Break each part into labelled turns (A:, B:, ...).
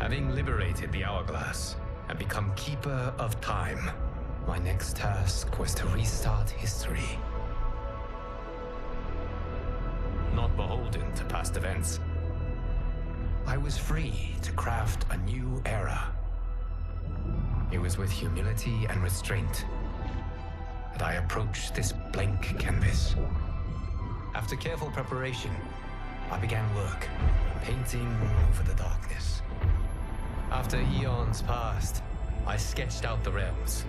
A: Having liberated the hourglass and become keeper of time, my next task was to restart history. Not beholden to past events, I was free to craft a new era. It was with humility and restraint that I approached this blank canvas. After careful preparation, I began work, painting over the darkness. After eons passed, I sketched out the realms.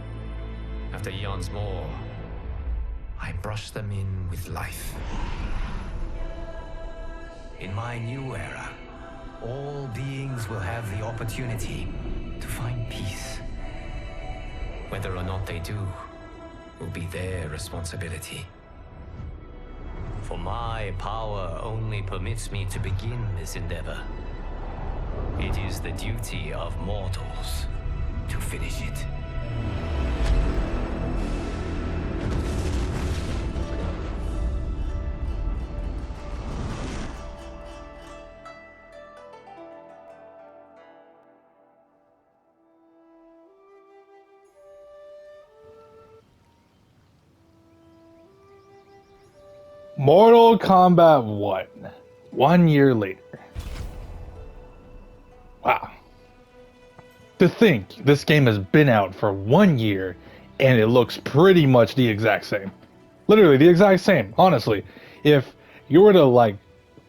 A: After eons more, I brushed them in with life. In my new era, all beings will have the opportunity to find peace. Whether or not they do will be their responsibility. For my power only permits me to begin this endeavor. It is the duty of mortals to finish it.
B: Mortal Kombat 1. 1 year later. Wow. To think this game has been out for 1 year and it looks pretty much the exact same. Literally the exact same, honestly. If you were to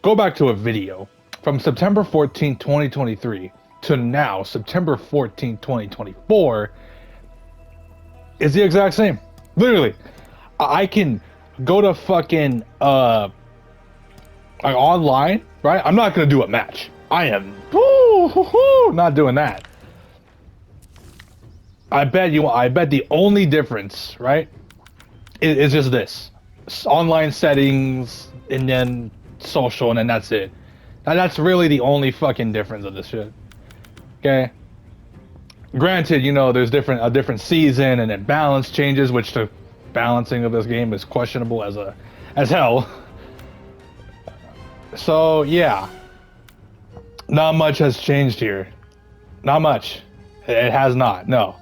B: go back to a video from September 14, 2023 to now, September 14, 2024, it's the exact same. Literally. I can go to fucking online, right? I'm not gonna do a match. I am not doing that. I bet the only difference, right, is just this. Online settings and then social, and then that's it. That's really the only fucking difference of this shit. Okay? Granted, there's a different season and then balance changes, which the balancing of this game is questionable as hell. So yeah, not much has changed here. Not much. It has not. No.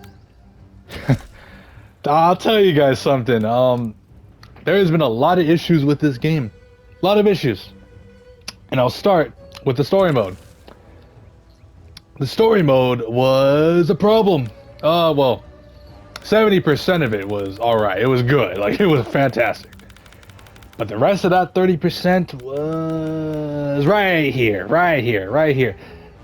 B: I'll tell you guys something. There has been a lot of issues with this game. A lot of issues. And I'll start with the story mode. The story mode was a problem. Well, 70% of it was alright. It was good. It was fantastic. But the rest of that 30% was right here. The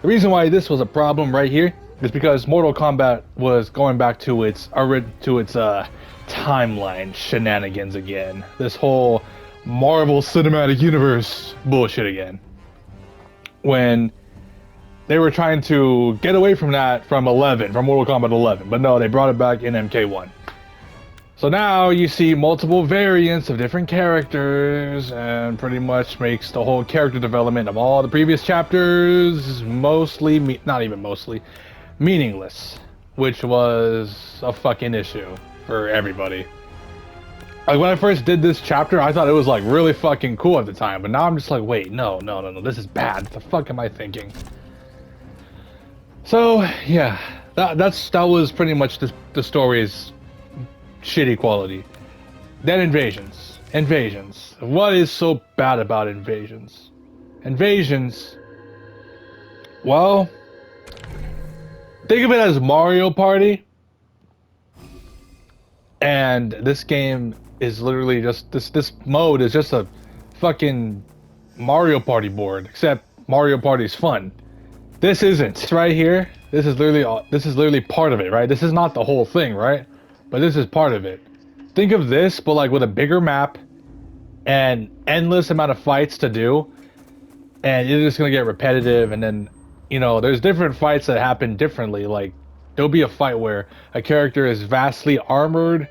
B: reason why this was a problem right here is because Mortal Kombat was going back to its timeline shenanigans again. This whole Marvel Cinematic Universe bullshit again. When they were trying to get away from that from Mortal Kombat 11, but no, they brought it back in MK1. So now you see multiple variants of different characters, and pretty much makes the whole character development of all the previous chapters meaningless, which was a fucking issue for everybody. When I first did this chapter, I thought it was really like cool at the time, but now I'm just like, wait, no, this is bad. What the fuck am I thinking? So yeah, that was pretty much the story's shitty quality. Then invasions. What is so bad about invasions? Well, think of it as Mario Party, and this game is literally just this mode is just a fucking Mario Party board, except Mario Party's fun. This isn't. Right here, this is literally part of it, right? This is not the whole thing, right? But this is part of it. Think of this, but with a bigger map and endless amount of fights to do, and you're just gonna get repetitive. And then, there's different fights that happen differently. There'll be a fight where a character is vastly armored.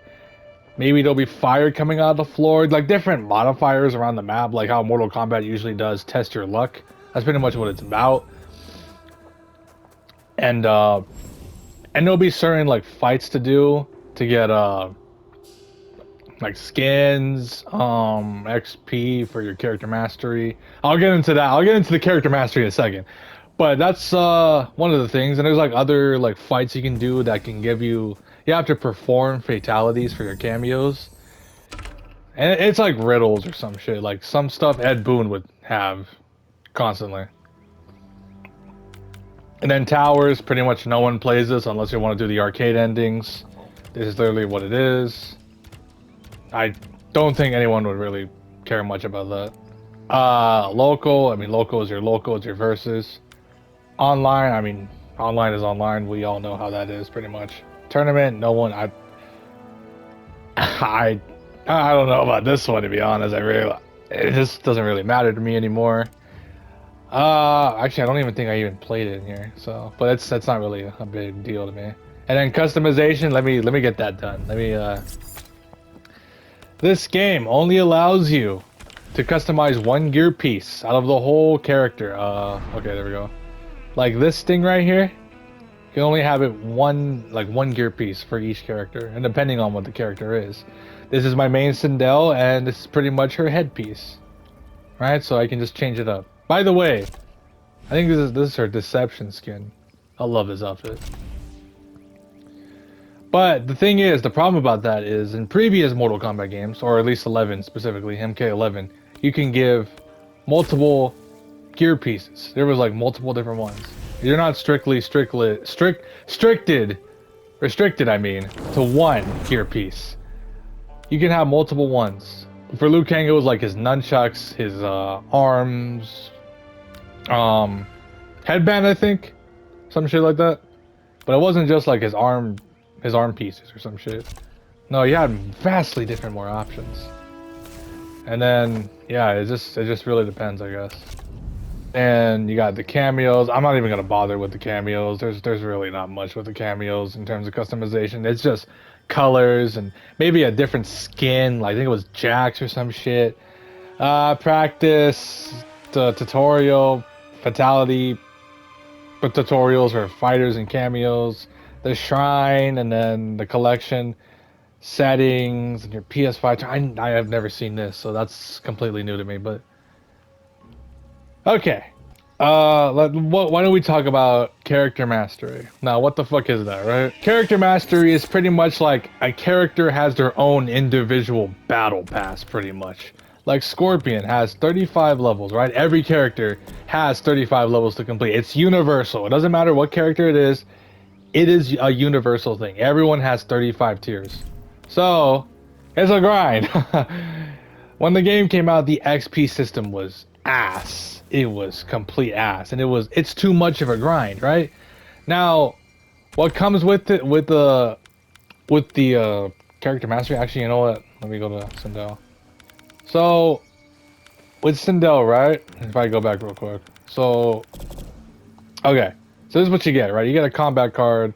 B: Maybe there'll be fire coming out of the floor, different modifiers around the map, like how Mortal Kombat usually does. Test your luck. That's pretty much what it's about. And there'll be certain fights to do to get skins, XP for your character mastery. I'll get into that. I'll get into the character mastery in a second. But that's one of the things, and there's like other like fights you can do that can give you. You have to perform fatalities for your cameos, and it's like riddles or some shit. Like some stuff Ed Boon would have constantly. And then towers, pretty much no one plays this unless you want to do the arcade endings. This is literally what it is. I don't think anyone would really care much about that. Local, I mean local is your versus. Online, I mean online is online. We all know how that is pretty much. Tournament, no one. I don't know about this one to be honest. It just doesn't really matter to me anymore. Actually, I don't even think I even played it in here. So, but that's not really a big deal to me. And then customization. Let me get that done. This game only allows you to customize one gear piece out of the whole character. Okay, there we go. Like this thing right here, you can only have it one gear piece for each character, and depending on what the character is. This is my main Sindel, and this is pretty much her headpiece. Right, so I can just change it up. By the way, I think this is her Deception skin. I love this outfit. But the thing is, the problem about that is, in previous Mortal Kombat games, or at least 11 specifically, MK11, you can give multiple gear pieces. There was like multiple different ones. You're not restricted, I mean, to one gear piece. You can have multiple ones. For Liu Kang, it was like his nunchucks, his arms, headband, I think, some shit like that. But it wasn't just like his arm pieces or some shit. No, you had vastly different more options. And then yeah, it just really depends, I guess. And you got the cameos. I'm not even gonna bother with the cameos. There's really not much with the cameos in terms of customization. It's just colors and maybe a different skin. Like I think it was Jax or some shit. Practice, the tutorial, fatality, but tutorials are fighters and cameos. The shrine, and then the collection settings, and your PS5. I have never seen this, so that's completely new to me. But okay, why don't we talk about character mastery? Now, what the fuck is that, right? Character mastery is pretty much like a character has their own individual battle pass, pretty much. Like Scorpion has 35 levels, right? Every character has 35 levels to complete. It's universal. It doesn't matter what character it is. It is a universal thing. Everyone has 35 tiers. So, it's a grind. When the game came out, the XP system was ass. It was complete ass. And it's too much of a grind, right? Now, what comes with it, with the character mastery, actually, you know what? Let me go to Sindel. So, with Sindel, right? If I go back real quick. So, okay. So this is what you get, right? You get a combat card,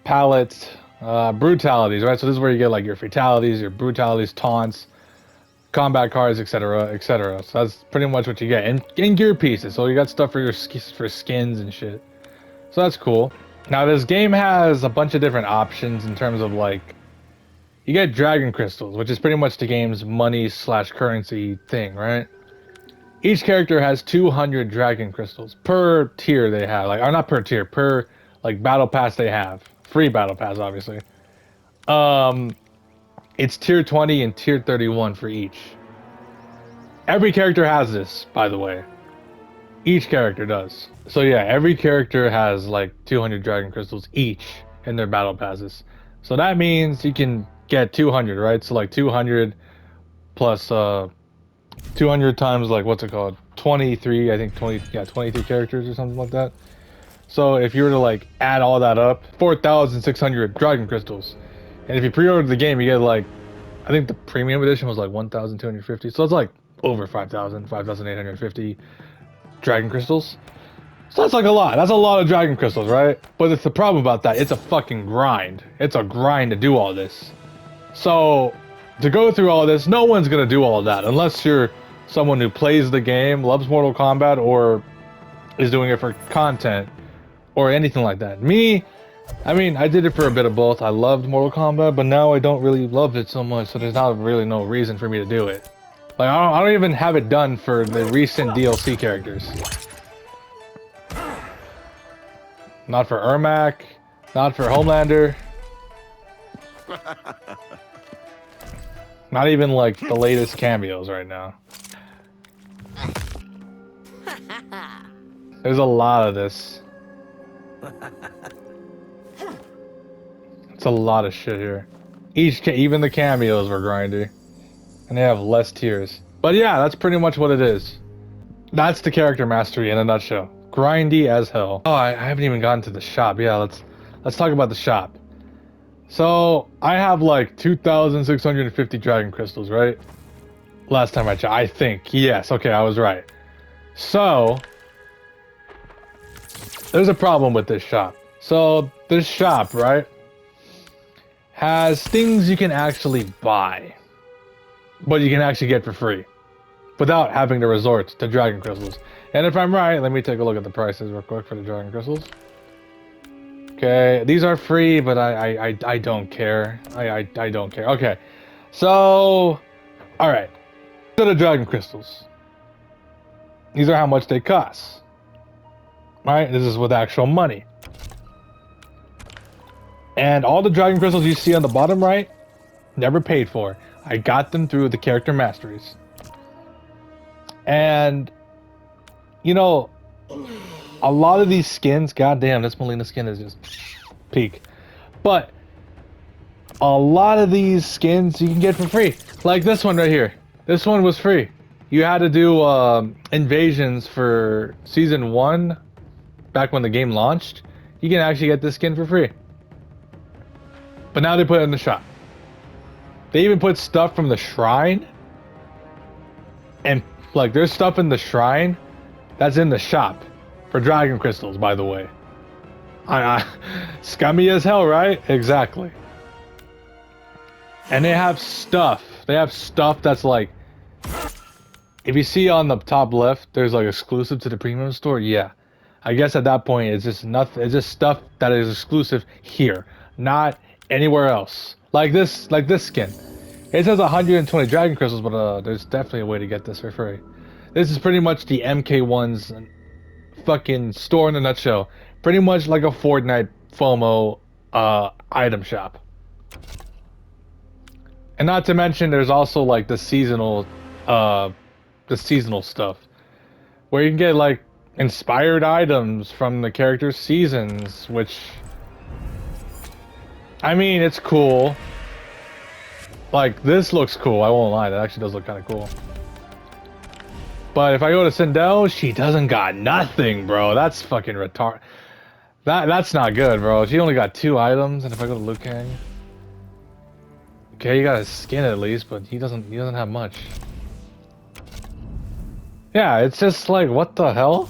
B: palettes, brutalities, right? So this is where you get like your fatalities, your brutalities, taunts, combat cards, etc., etc. So that's pretty much what you get, and gear pieces. So you got stuff for for skins and shit. So that's cool. Now this game has a bunch of different options in terms of like, you get dragon crystals, which is pretty much the game's money/currency thing, right? Each character has 200 dragon crystals per tier they have, like, or not per tier, per like battle pass they have. Free battle pass, obviously. It's tier 20 and tier 31 for each. Every character has this, by the way. Each character does. So yeah, every character has like 200 dragon crystals each in their battle passes. So that means you can get 200, right? So like 200 plus 200 times, like, what's it called? 23, I think 23 characters or something like that. So if you were to like add all that up, 4,600 dragon crystals. And if you pre-order the game, you get like, I think the premium edition was like 1,250. So it's like over 5,000, 5,850 dragon crystals. So that's like a lot. That's a lot of dragon crystals, right? But it's the problem about that. It's a fucking grind. It's a grind to do all this. So to go through all this, no one's gonna do all that unless you're someone who plays the game, loves Mortal Kombat, or is doing it for content or anything like that. Me, I mean, I did it for a bit of both. I loved Mortal Kombat, but now I don't really love it so much, so there's not really no reason for me to do it. Like, I don't even have it done for the recent DLC characters. Not for Ermac. Not for Homelander. Not even like the latest cameos right now. There's a lot of this. It's a lot of shit here. Even the cameos were grindy. And they have less tiers. But yeah, that's pretty much what it is. That's the character mastery in a nutshell. Grindy as hell. Oh, I haven't even gotten to the shop. Yeah, let's talk about the shop. So, I have like 2,650 dragon crystals, right? Last time I checked. I think. Yes, okay, I was right. So, there's a problem with this shop. So, this shop, right, has things you can actually buy, but you can actually get for free without having to resort to dragon crystals. And if I'm right, let me take a look at the prices real quick for the dragon crystals. Okay, these are free, but I don't care. I don't care. Okay, so, all right. So the dragon crystals. These are how much they cost. Right? This is with actual money. And all the dragon crystals you see on the bottom right, never paid for. I got them through the character masteries. And, you know, a lot of these skins, goddamn, this Melina skin is just peak. But a lot of these skins you can get for free. Like this one right here. This one was free. You had to do invasions for season 1, back when the game launched. You can actually get this skin for free. But now they put it in the shop. They even put stuff from the shrine. And like there's stuff in the shrine that's in the shop for dragon crystals, by the way. Scummy as hell, right? Exactly. And they have stuff. They have stuff that's like, if you see on the top left, there's like exclusive to the premium store. Yeah, I guess at that point it's just nothing. It's just stuff that is exclusive here, not anywhere else. Like this skin. It says 120 dragon crystals, but there's definitely a way to get this for free. This is pretty much the MK1's fucking store in a nutshell. Pretty much like a Fortnite FOMO item shop. And not to mention, there's also like the seasonal stuff, where you can get like inspired items from the character's seasons, which, I mean, it's cool. Like, this looks cool, I won't lie, that actually does look kind of cool. But if I go to Sindel, she doesn't got nothing, bro. That's fucking retard. That's not good, bro. She only got 2 items, and if I go to Liu Kang, okay, you got his skin at least, but he doesn't have much. Yeah, it's just like, what the hell?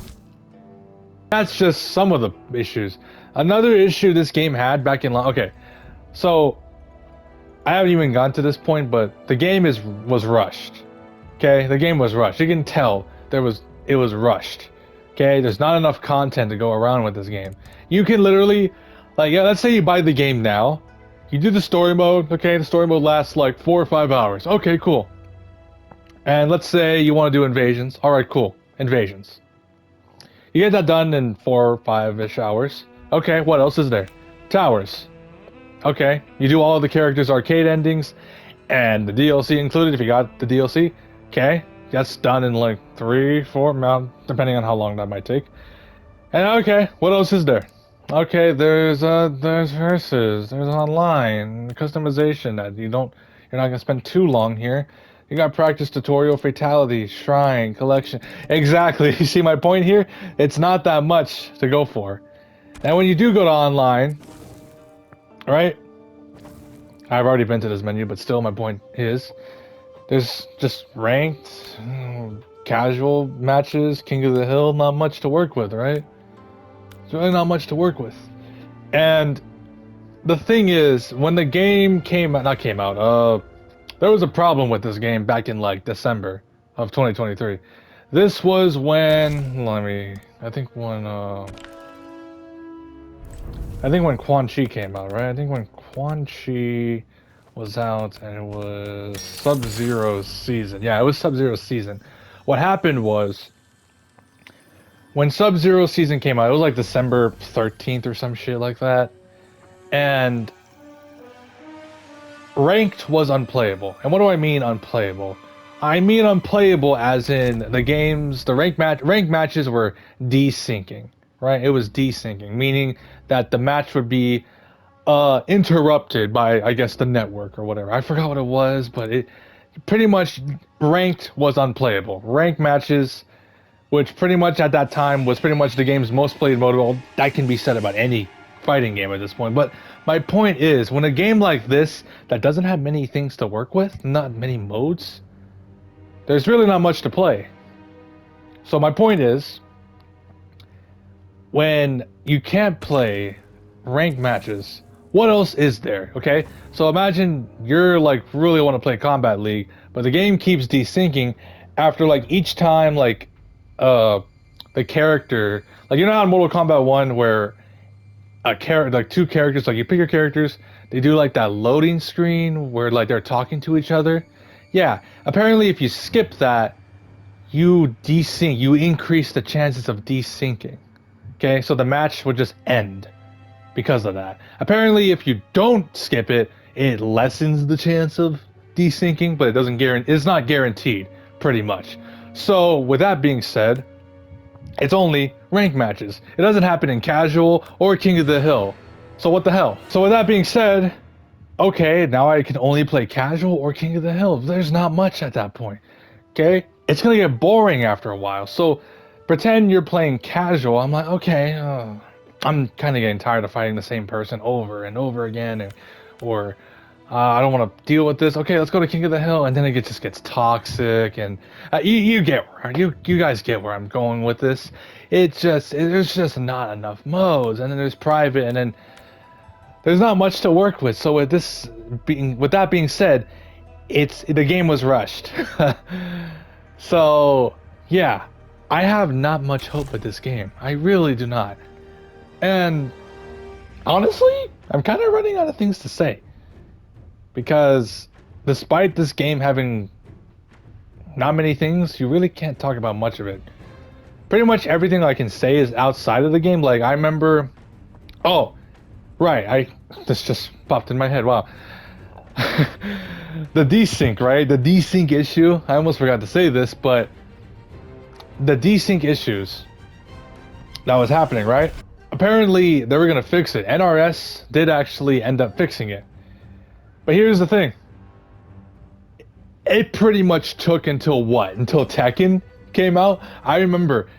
B: That's just some of the issues. Another issue this game had back in okay, so I haven't even gone to this point, but the game was rushed. Okay, the game was rushed. You can tell it was rushed. Okay, there's not enough content to go around with this game. You can literally, like, yeah, let's say you buy the game now. You do the story mode. Okay, the story mode lasts like 4 or 5 hours. Okay, cool. And let's say you want to do invasions. All right, cool. Invasions. You get that done in 4 or 5-ish hours. Okay, what else is there? Towers. Okay, you do all of the characters' arcade endings and the DLC included if you got the DLC. Okay, that's done in like 3, 4, depending on how long that might take. And okay, what else is there? Okay, there's versus, there's online customization that you're not gonna spend too long here. You got practice, tutorial, fatality, shrine, collection. Exactly. You see my point here? It's not that much to go for. And when you do go to online, right? I've already been to this menu, but still my point is, there's just ranked, casual matches, King of the Hill, not much to work with, right? There's really not much to work with. And the thing is, when the game there was a problem with this game back in like December of 2023. This was when, I think when Quan Chi came out, right? I think when Quan Chi was out and it was Sub-Zero's season. Yeah, it was Sub-Zero's season. What happened was, when Sub-Zero season came out, it was like December 13th or some shit like that. And ranked was unplayable. And what do I mean unplayable? I mean unplayable as in the rank matches were desyncing, right? It was desyncing, meaning that the match would be interrupted by, I guess, the network or whatever. I forgot what it was, but it pretty much ranked was unplayable. Ranked matches, which pretty much at that time was pretty much the game's most played mode. Well, that can be said about any fighting game at this point. But my point is, when a game like this that doesn't have many things to work with, not many modes, there's really not much to play. So my point is, when you can't play ranked matches, what else is there? Okay, so imagine you're like really want to play Combat League, but the game keeps desyncing after like each time like the character, like you know how in Mortal Kombat 1 where a character, like two characters, like you pick your characters, they do like that loading screen where like they're talking to each other. Yeah, apparently if you skip that, you desync, you increase the chances of desyncing. Okay, so the match would just end because of that. Apparently if you don't skip it, it lessens the chance of desyncing, but it doesn't guarantee, it's not guaranteed, pretty much. So with that being said, it's only ranked matches. It doesn't happen in casual or King of the Hill. So what the hell? So with that being said, okay, now I can only play casual or King of the Hill. There's not much at that point. Okay? It's gonna get boring after a while. So pretend you're playing casual. I'm like, okay, I'm kind of getting tired of fighting the same person over and over again, or I don't want to deal with this. Okay, let's go to King of the Hill, and then it just gets toxic, and you get where you guys get where I'm going with this. There's just not enough modes, and then there's private, and then there's not much to work with. So with that being said, the game was rushed. So yeah, I have not much hope with this game. I really do not, and honestly, I'm kind of running out of things to say. Because despite this game having not many things, you really can't talk about much of it. Pretty much everything I can say is outside of the game. Like I remember, oh, right, this just popped in my head. Wow, the desync, right? The desync issue. I almost forgot to say this, but the desync issues that was happening, right? Apparently they were gonna fix it. NRS did actually end up fixing it. But here's the thing. It pretty much took until what? Until Tekken came out? I remember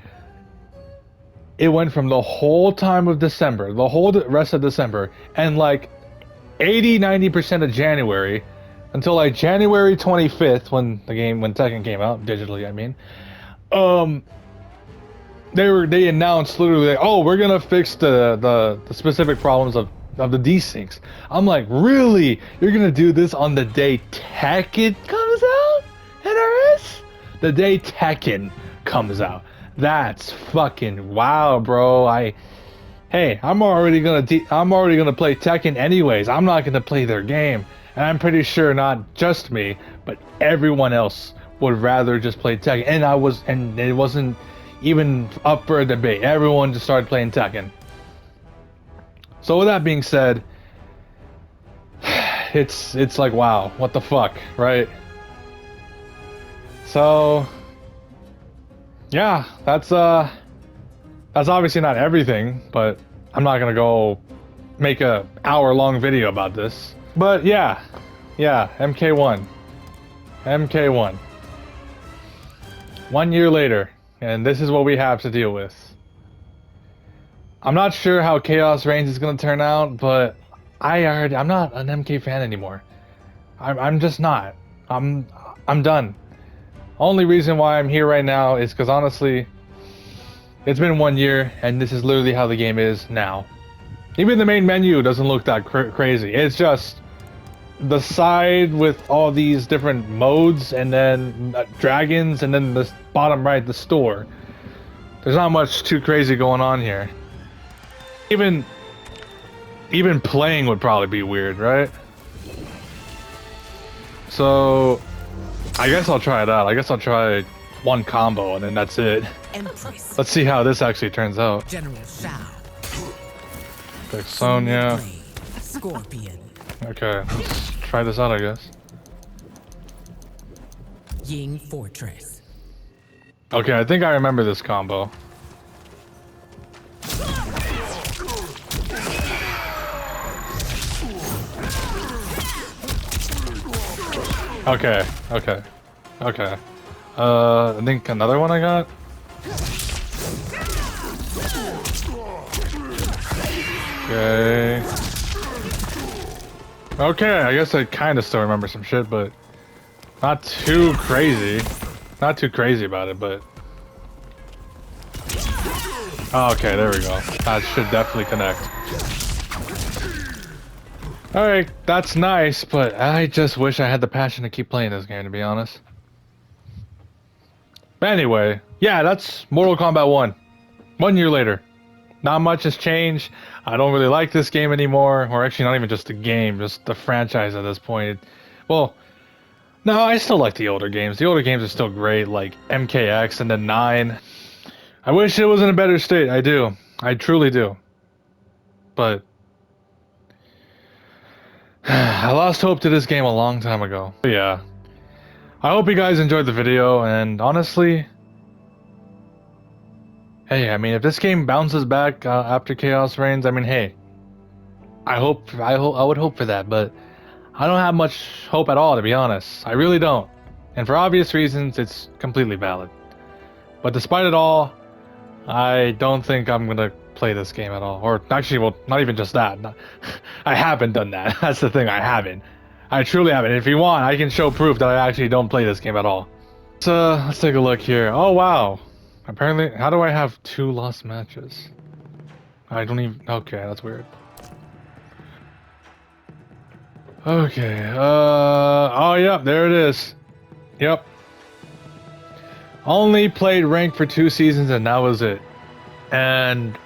B: it went from the whole time of December, the whole rest of December, and like 80-90% of January, until like January 25th when Tekken came out, digitally I mean. They announced literally like, oh, we're gonna fix the specific problems of the desyncs. I'm like, really? You're gonna do this on the day Tekken comes out? NRS? The day Tekken comes out. That's fucking wow, bro. I'm already gonna play Tekken anyways. I'm not gonna play their game, and I'm pretty sure not just me, but everyone else would rather just play Tekken. And it wasn't even up for a debate. Everyone just started playing Tekken. So with that being said, it's like, wow, what the fuck, right? So yeah, that's obviously not everything, but I'm not gonna go make a hour-long video about this. But yeah, MK1. 1 year later, and this is what we have to deal with. I'm not sure how Chaos Reigns is gonna turn out, but I'm not an MK fan anymore. I'm just not. I'm done. Only reason why I'm here right now is because honestly, it's been 1 year, and this is literally how the game is now. Even the main menu doesn't look that crazy. It's just the side with all these different modes, and then dragons, and then the bottom right, the store. There's not much too crazy going on here. Even playing would probably be weird, right? So I guess I'll try it out. I guess I'll try one combo and then that's it.
C: Empress.
B: Let's see how this actually turns out.
C: General Shao.
B: Like Sonya.
C: Blade. Scorpion.
B: Okay, let's try this out, I guess.
C: Ying Fortress.
B: Okay, I think I remember this combo. Okay, okay, okay. I think another one I got. Okay. Okay, I guess I kind of still remember some shit, but not too crazy. Not too crazy about it, but... Oh, okay, there we go. That should definitely connect. Alright, that's nice, but I just wish I had the passion to keep playing this game, to be honest. But anyway, yeah, that's Mortal Kombat 1. 1 year later. Not much has changed. I don't really like this game anymore. Or actually, not even just the game, just the franchise at this point. Well, no, I still like the older games. The older games are still great, like MKX and then 9. I wish it was in a better state. I do. I truly do. But... I lost hope to this game a long time ago. But yeah. I hope you guys enjoyed the video, and honestly... Hey, I mean, if this game bounces back after Chaos Reigns, I mean, hey... I would hope for that, but... I don't have much hope at all, to be honest. I really don't. And for obvious reasons, it's completely valid. But despite it all, I don't think I'm gonna play this game at all. Or actually, well, not even just that. I haven't done that. That's the thing, I haven't. I truly haven't. If you want, I can show proof that I actually don't play this game at all. So, let's take a look here. Oh, wow. Apparently, how do I have 2 lost matches? I don't even... Okay, that's weird. Okay, oh, yep, there it is. Yep. Only played ranked for 2 seasons and that was it. And...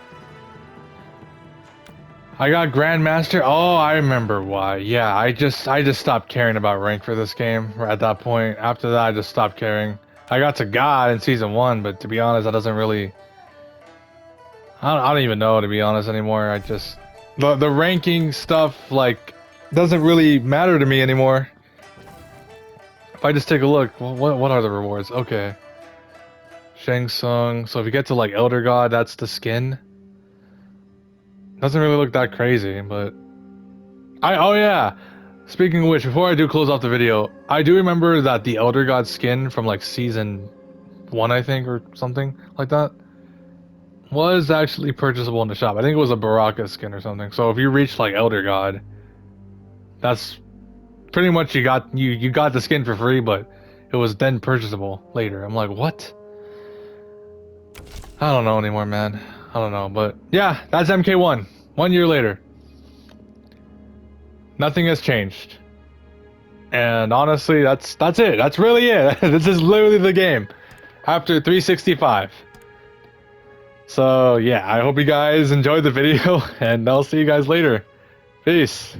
B: I got Grandmaster. Oh, I remember why. Yeah, I just stopped caring about rank for this game at that point. After that, I just stopped caring. I got to God in season 1, but to be honest, that doesn't really... I don't even know, to be honest, anymore. I just... The ranking stuff, like... doesn't really matter to me anymore. If I just take a look, what are the rewards? Okay. Shang Tsung. So if you get to like Elder God, that's the skin. Doesn't really look that crazy, but... oh yeah! Speaking of which, before I do close off the video, I do remember that the Elder God skin from like season 1, I think, or something like that, was actually purchasable in the shop. I think it was a Baraka skin or something. So if you reach like Elder God, that's pretty much you got the skin for free, but it was then purchasable later. I'm like, what? I don't know anymore, man. I don't know, but yeah, that's MK1. 1 year later. Nothing has changed. And honestly, that's it. That's really it. This is literally the game after 365. So yeah, I hope you guys enjoyed the video and I'll see you guys later. Peace.